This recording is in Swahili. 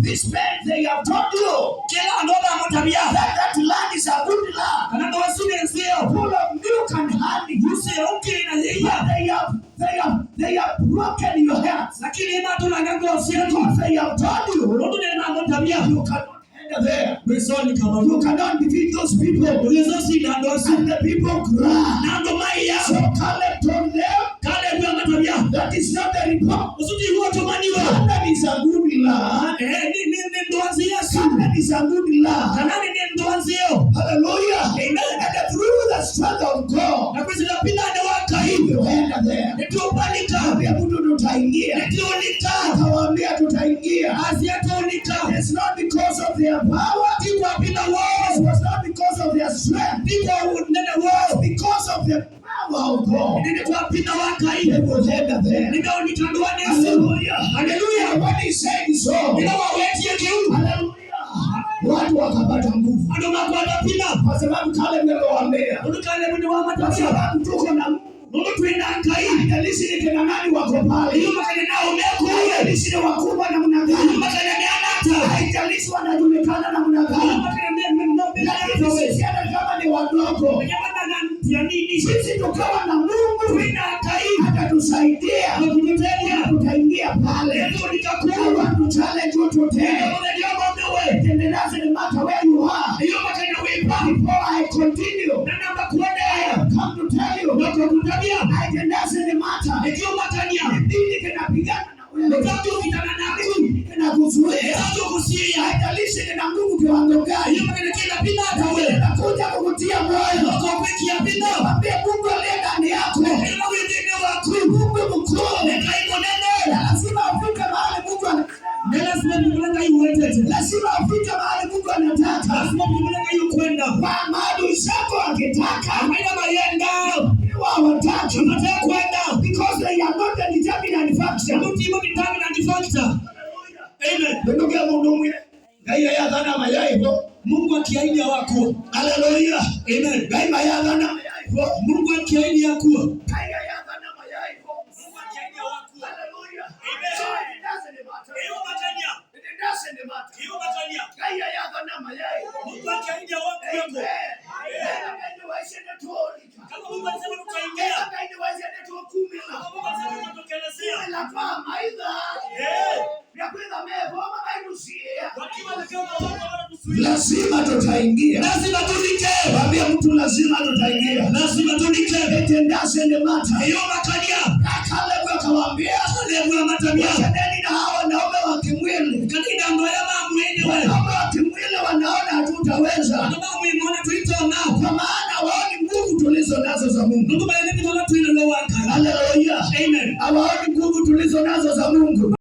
This man, they have told you that land is a good land, full of milk and honey. They have broken your hearts because they have told you you cannot enter there. You cannot defeat those people. And the people cry. So Caleb told them that is not the report. That is a good land. That is a good land. Hallelujah. And through the strength of God, you enter there. It's not because of their power. It was not because of their strength. It was because of the power of God. They will enter there. Hallelujah. When he said so, hallelujah, watu wakapata nguvu. Kwa sababu Caleb aliwaambia, kwa sababu tuko na haijalishi ni kina nani wako pale, haijalishi ni wakubwa namna gani, haijalishi wanajulikana namna gani, sisi hata kama ni wadogo, sisi tukawa na Mungu atatusaidia, tutaingia pale, watu challenge tutende. It doesn't matter where you are. Before I continue, I have come to tell you, it doesn't matter. Dini kinapigana na wewe, kinakuzuia, haijalishi kina nguvu kiwango gani, nakuja kukutia moyo, mwambie Mungu aliye ndani yako, Mungu mkuu, lazima ufike mahali Mungu anataka. Lazima ufike mahali Mungu anataka. Maadui zako akitaka, hawataki kwenda, because they are not the determinant factor. Amen. Mungu akiahidi wako. Hallelujah. Amen. Mungu akiahidi yako. Lazima tutaingia. Lazima tudike. Waambia mtu lazima tutaingia. Lazima tudike. Etendase ne mata. Hiyo makania. Caleb akawaambia, wacheni na hao wanaume wa kimwili. Kanina ndoya mwili wewe. Wanaume wa kimwili wanaona hatutaweza. Kwa maana waoni nguvu tulizo nazo za Mungu. Hallelujah. Amen. Hawaoni nguvu tulizo nazo za Mungu.